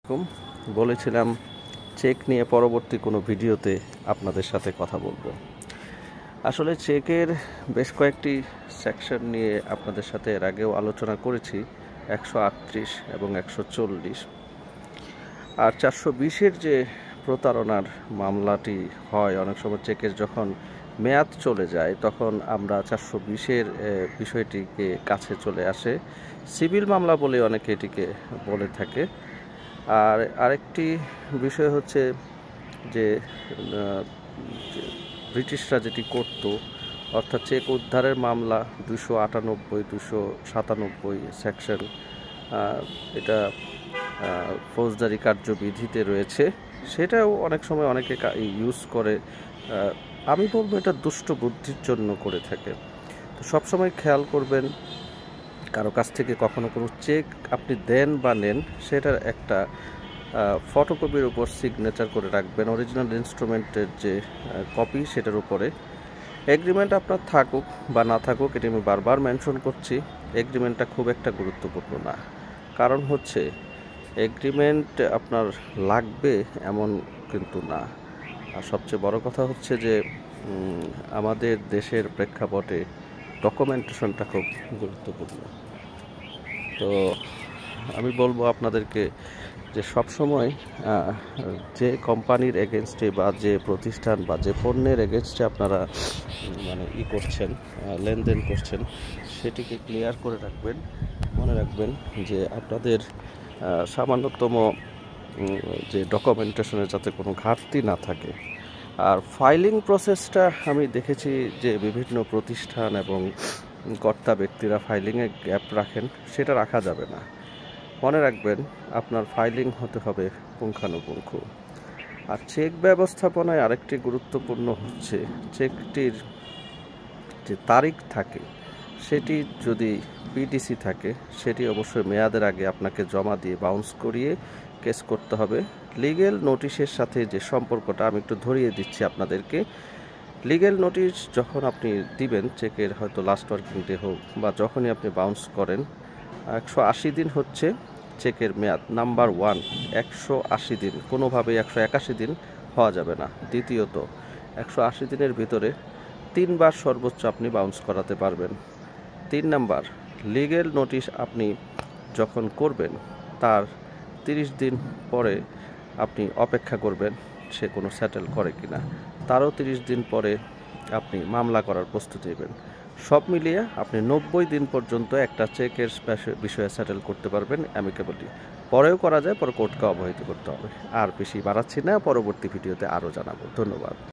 আলাইকুম। বলেছিলাম চেক নিয়ে পরবর্তী কোনো ভিডিওতে আপনাদের সাথে কথা বলবো। আসলে চেকের বেশ কয়েকটি সেকশন নিয়ে আপনাদের সাথে এর আগেও আলোচনা করেছি, 138 এবং 140। আর 420-এর যে প্রতারণার মামলাটি হয়, অনেক সময় চেকের যখন মেয়াদ চলে যায় তখন আমরা 420-এর বিষয়টিকে কাছে চলে আসে, সিভিল মামলা বলে অনেকে এটিকে বলে থাকে। আর আরেকটি বিষয় হচ্ছে যে ব্রিটিশরা যেটি করত, অর্থাৎ চেক উদ্ধারের মামলা 298, 297 সেকশন, এটা ফৌজদারি কার্যবিধিতে রয়েছে, সেটাও অনেক সময় অনেকে ইউজ করে। আমি বলবো এটা দুষ্ট বুদ্ধির জন্য করে থাকে। তো সবসময় খেয়াল করবেন, কারো কাছ থেকে কখনো কোনো চেক আপনি দেন বা নেন, সেটার একটা ফটোকপির উপর সিগনেচার করে রাখবেন, অরিজিনাল ইনস্ট্রুমেন্টের যে কপি সেটার উপরে। এগ্রিমেন্ট আপনার থাকুক বা না থাকুক, এটি আমি বারবার মেনশন করছি, এগ্রিমেন্টটা খুব একটা গুরুত্বপূর্ণ না। কারণ হচ্ছে এগ্রিমেন্ট আপনার লাগবে এমন কিন্তু না। আর সবচেয়ে বড় কথা হচ্ছে যে আমাদের দেশের প্রেক্ষাপটে ডকুমেন্টেশনটা খুব গুরুত্বপূর্ণ। তো আমি বলবো আপনাদেরকে যে সবসময় যে কোম্পানির এগেনস্টে বা যে প্রতিষ্ঠান বা যে পণ্যের এগেনস্টে আপনারা করছেন, লেনদেন করছেন, সেটিকে ক্লিয়ার করে রাখবেন। মনে রাখবেন যে আপনাদের সামান্যতম যে ডকুমেন্টেশনের যাতে কোনো ঘাটতি না থাকে। আর ফাইলিং প্রসেসটা আমি দেখেছি যে বিভিন্ন প্রতিষ্ঠান এবং কর্তা ব্যক্তিরা ফাইলিংয়ে গ্যাপ রাখেন, সেটা রাখা যাবে না। মনে রাখবেন আপনার ফাইলিং হতে হবে পুঙ্খানুপুঙ্খ। আর চেক ব্যবস্থাপনায় আরেকটি গুরুত্বপূর্ণ হচ্ছে চেকটির যে তারিখ থাকে, সেটি যদি পিডিসি থাকে, সেটি অবশ্যই মেয়াদের আগে আপনাকে জমা দিয়ে বাউন্স করিয়ে কেস করতে হবে। লিগেল নোটিশের সাথে যে সম্পর্কটা আমি একটু ধরিয়ে দিচ্ছি আপনাদেরকে। লিগেল নোটিশ যখন আপনি দিবেন, চেকের হয়তো লাস্ট ওয়ার্কিং ডে হোক বা যখনই আপনি বাউন্স করেন, 180 দিন হচ্ছে চেকের মেয়াদ। নাম্বার 1, 180 দিন, কোনোভাবেই 181 দিন হওয়া যাবে না। দ্বিতীয়ত, 180 দিনের ভিতরে 3 বার সর্বোচ্চ আপনি বাউন্স করাতে পারবেন। 3 নাম্বার, লিগেল নোটিশ আপনি যখন করবেন তার 30 দিন পরে আপনি অপেক্ষা করবেন সে কোনো সেটেল করে কিনা। তারও 30 দিন পরে আপনি মামলা করার প্রস্তুতি নেবেন। সব মিলিয়ে আপনি 90 দিন পর্যন্ত একটা চেকের বিষয়ে সেটেল করতে পারবেন অ্যামিকেবলি। পরেও করা যায়, পরে কোর্টকে অবহিত করতে হবে। আর বেশি বাড়াচ্ছি না, পরবর্তী ভিডিওতে আরও জানাবো। ধন্যবাদ।